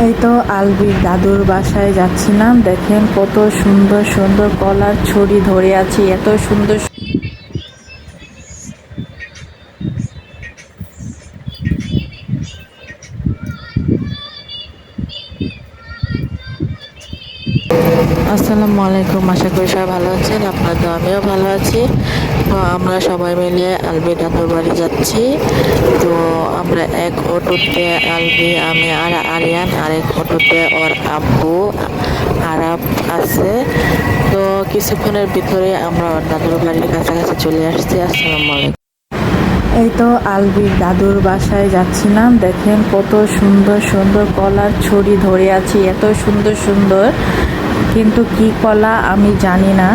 এই তো আলবির দাদুর বাসায় যাচ্ছিলাম। দেখেন কত সুন্দর সুন্দর কলার ছড়ি ধরে আছি, এত সুন্দর। আসসালামু আলাইকুম, আশা করি সবাই ভালো আছেন। আপনাদের আমিও ভালো আছি। তো আমরা সবাই মিলে আলবি দাদুর বাড়ি যাচ্ছি। তো আমরা এক অটোতে আলবি, আমি আর আরিয়ান, আরেক অটোতে ওর আব্বু আরাব আছে। তো কিছুক্ষণের ভিতরে আমরা ওর দাদুর বাড়ির কাছাকাছি চলে আসছি। আসসালামু আলাইকুম। এই তো আলবির দাদুর বাসায় যাচ্ছিলাম। দেখেন কত সুন্দর সুন্দর কলার ছড়ি ধরে আছি, এত সুন্দর সুন্দর, কিন্তু কি কলা আমি জানি না।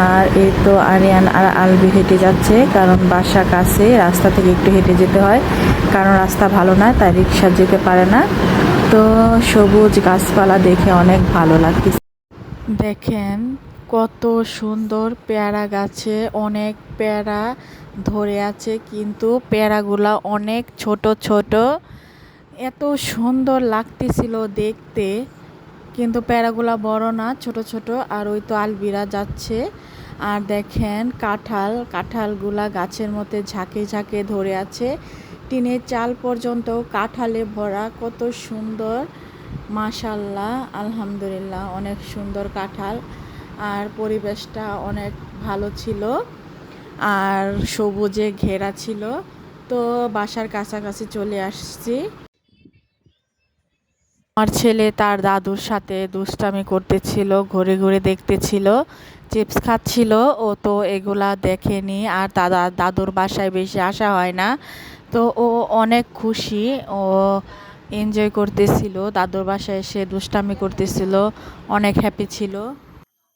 আর এই তো আরিয়ান আর আলবি হেঁটে যাচ্ছে, কারণ বাসা কাছে, রাস্তা থেকে একটু হেঁটে যেতে হয়, কারণ রাস্তা ভালো না, তাই রিক্সা যেতে পারে না। তো সবুজ গাছপালা দেখে অনেক ভালো লাগতেছে। দেখেন কত সুন্দর পেয়ারা গাছে অনেক পেয়ারা ধরে আছে, কিন্তু পেয়ারাগুলা অনেক ছোট ছোট, এত সুন্দর লাগতেছিল দেখতে, কিন্তু পেয়ারাগুলা বড় না, ছোট ছোট। আর ওই তো আলবিরা যাচ্ছে। আর দেখেন কাঁঠালগুলা গাছের মধ্যে ঝাঁকে ঝাঁকে ধরে আছে, টিনের চাল পর্যন্ত কাঁঠালে ভরা, কত সুন্দর, মাশাল্লাহ, আলহামদুলিল্লাহ, অনেক সুন্দর কাঁঠাল। আর পরিবেশটা অনেক ভালো ছিল, আর সবুজে ঘেরা ছিল। তো বাসার কাছাকাছি চলে আসছি। আমার ছেলে তার দাদুর সাথে দুষ্টামি করতেছিল, ঘুরে ঘুরে দেখতেছিল, চিপস খাচ্ছিল। ও তো এগুলা দেখেনি, আর দাদুর বাসায় বেশি আসা হয় না। তো ও অনেক খুশি, ও এনজয় করতেছিল, দাদুর বাসায় এসে দুষ্টামি করতেছিল, অনেক হ্যাপি ছিল।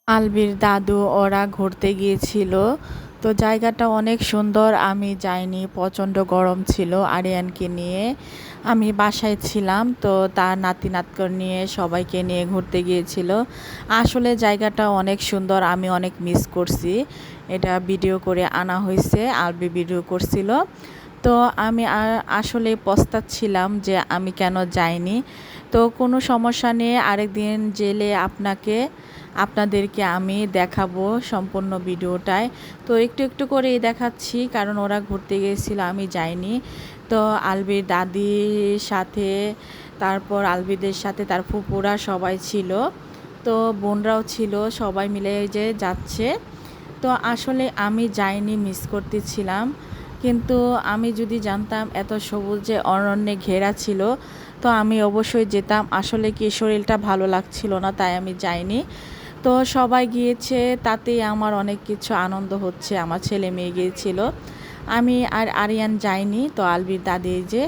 আলবির দাদু ওরা ঘুরতে গিয়েছিল। তো জায়গাটা অনেক সুন্দর, আমি যাইনি, প্রচণ্ড গরম ছিল। আরিয়ানকে নিয়ে আমি বাসায় ছিলাম, তো তার নাতি নিয়ে সবাইকে নিয়ে ঘুরতে গিয়েছিল। আসলে জায়গাটা অনেক সুন্দর, আমি অনেক মিস করছি। এটা ভিডিও করে আনা হয়েছে, আলবি ভিডিও করছিল। তো আমি আসলে পস্তাচ্ছিলাম যে আমি কেন যাইনি। তো কোনো সমস্যা নেই, আরেকদিন জেলে আপনাদেরকে আমি দেখাবো সম্পূর্ণ ভিডিওটায়। তো একটু একটু করেই দেখাচ্ছি, কারণ ওরা ঘুরতে গিয়েছিল, আমি যাইনি। তো আলবির দাদির সাথে, তারপর আলবিদের সাথে তার ফুপুরা সবাই ছিল, তো বোনরাও ছিল, সবাই মিলে যে যাচ্ছে। তো আসলে আমি যাইনি, মিস করতেছিলাম। কিন্তু আমি যদি জানতাম এত সবুজে অরণ্যে ঘেরা ছিল, তো আমি অবশ্যই যেতাম। আসলে কি শরীরটা ভালো লাগছিল না, তাই আমি যাইনি। তো সবাই গিয়েছে, তাতেই আমার অনেক কিছু আনন্দ হচ্ছে। আমার ছেলে মেয়ে গিয়েছিল, আমি আর আরিয়ান যাইনি। তো আলবির দাদি যে,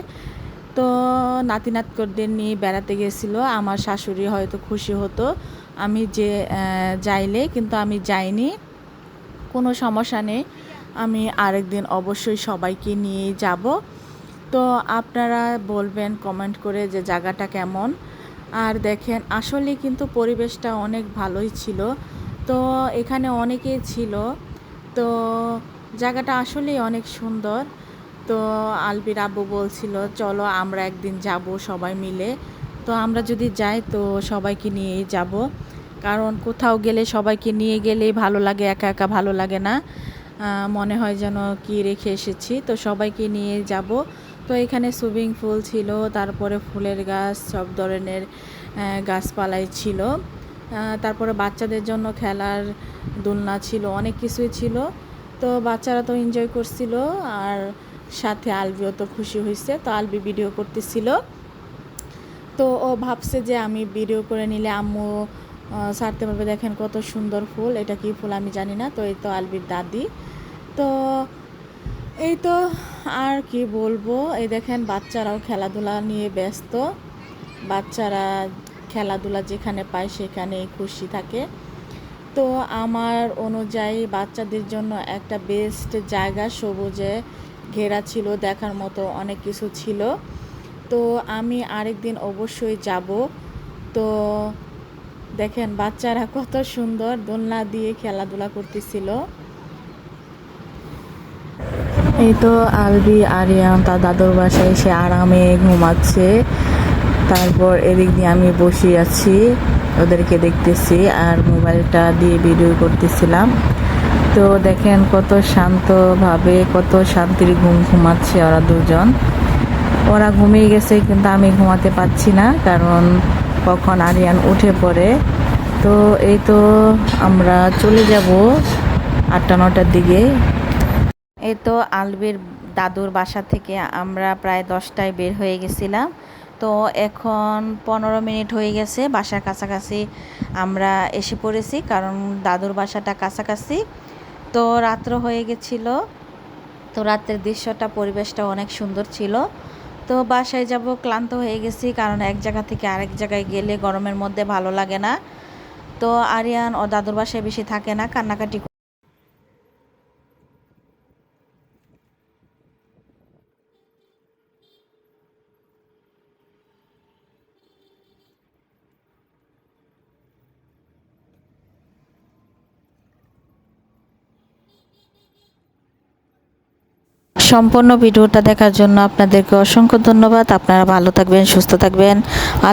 তো নাতিনাতকদের নিয়ে বেড়াতে গেছিলো। আমার শাশুড়ি হয়তো খুশি হতো আমি যে যাইলে, কিন্তু আমি যাইনি। কোনো সমস্যা নেই, আমি আরেকদিন অবশ্যই সবাইকে নিয়ে যাব। তো আপনারা বলবেন কমেন্ট করে যে জায়গাটা কেমন। আর দেখেন আসলে কিন্তু পরিবেশটা অনেক ভালোই ছিল। তো এখানে অনেকেই ছিল, তো জায়গাটা আসলেই অনেক সুন্দর। তো আলবির আব্বু বলছিল চলো আমরা একদিন যাব সবাই মিলে। তো আমরা যদি যাই তো সবাইকে নিয়েই যাব, কারণ কোথাও গেলে সবাইকে নিয়ে গেলেই ভালো লাগে, একা একা ভালো লাগে না, মনে হয় যেন কি রেখে এসেছি। তো সবাইকে নিয়ে যাব। তো এখানে সুইমিং পুল ছিল, তারপরে ফুলের গাছ, সব ধরনের গাছপালাই ছিল। তারপরে বাচ্চাদের জন্য খেলার দোলনা ছিল, অনেক কিছুই ছিল। তো বাচ্চারা তো এনজয় করছিল, আর সাথে আলবিও তো খুশি হয়েছে। তো আলবি ভিডিও করতেছিল, তো ও ভাবছে যে আমি ভিডিও করে নিলে আম্মু ছাড়তে পারবে। দেখেন কত সুন্দর ফুল, এটা কি ফুল আমি জানি না। তো এই তো আলবির দাদি। তো এই তো আর কি বলবো, এই দেখেন বাচ্চারাও খেলাধুলা নিয়ে ব্যস্ত। বাচ্চারা খেলাধুলা যেখানে পায় সেখানেই খুশি থাকে। তো আমার অনুযায়ী বাচ্চাদের জন্য একটা বেস্ট জায়গা, সবুজে ঘেরা ছিল, দেখার মতো অনেক কিছু ছিল। তো আমি আরেকদিন অবশ্যই যাব। তো দেখেন বাচ্চারা কত সুন্দর দোলনা দিয়ে খেলাধুলা করতেছিল। এই তো আলবি আরিয়ান তার দাদুর বাসায় এসে আরামে ঘুমাচ্ছে। তারপর এদিক দিয়ে আমি বসে আছি, ওদেরকে দেখতেছি আর মোবাইলটা দিয়ে ভিডিও করতেছিলাম। তো দেখেন কত শান্তভাবে, কত শান্তির ঘুম ঘুমাচ্ছে ওরা দুজন। ওরা ঘুমিয়ে গেছে কিন্তু আমি ঘুমাতে পারছি না, কারণ কখন আরিয়ান উঠে পড়ে। তো এই তো আমরা চলে যাব 8টা-9টার দিকে। এই তো আলবির দাদুর বাসা থেকে আমরা প্রায় 10টায় বের হয়ে গেছিলাম। তো এখন 15 মিনিট হয়ে গেছে বাসার কাছাকাছি আমরা এসে পড়েছি, কারণ দাদুর বাসাটা কাছাকাছি। তো রাত্র হয়ে গেছিল, তো রাতের দৃশ্যটা, পরিবেশটা অনেক সুন্দর ছিল। তো বাসায় যাব, ক্লান্ত হয়ে গেছি, কারণ এক জায়গা থেকে আরেক জায়গায় গেলে গরমের মধ্যে ভালো লাগে না। তো আরিয়ান ও দাদুর বাসায় বেশি থাকে না, কান্নাকাটি। সম্পূর্ণ ভিডিওটা দেখার জন্য আপনাদেরকে অসংখ্য ধন্যবাদ। আপনারা ভালো থাকবেন, সুস্থ থাকবেন।